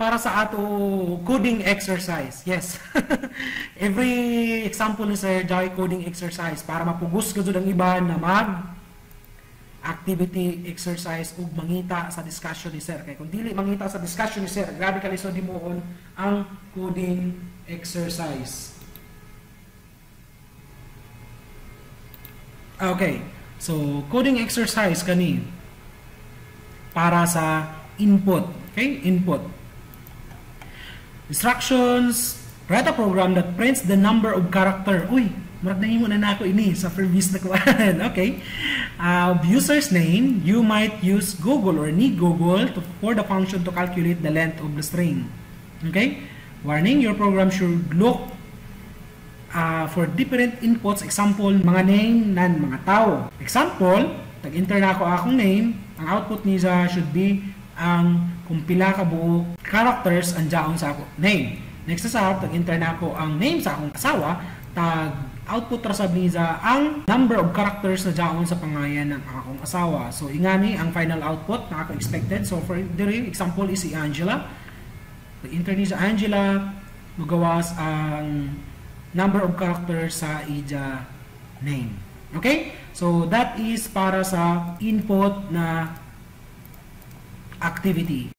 para sa ato coding exercise. Yes. Every example ni Sir Jai coding exercise para mapugos ka ang iba na activity exercise ug mangita sa discussion ni Sir. Kay kung dili mangita sa discussion ni Sir, grabe ka lisod himuon ang coding exercise. Okay. So, coding exercise kani para sa input. Okay? Input. Instructions. Write a program that prints the number of character. Uy, marag nahimo na nako ini sa previous na kuan. Okay? User's name, you might use Google or need Google for the function to calculate the length of the string. Okay? Warning, your program should look for different inputs. Example, mga name nan mga tao. Example, tag-enter na ako akong name. Ang output niya should be ang kung pila ka buo characters ang jaon sa ako name. Next sa tag-enter na ako ang name sa akong asawa. Tag-output ra sab niya ang number of characters na jaon sa pangalan ng akong asawa. So ingani ang final output na ako expected. So for the example is si Angela. Tag-enter niya sa Angela, magawas ang number of characters sa ija name. Okay? So, that is para sa input na activity.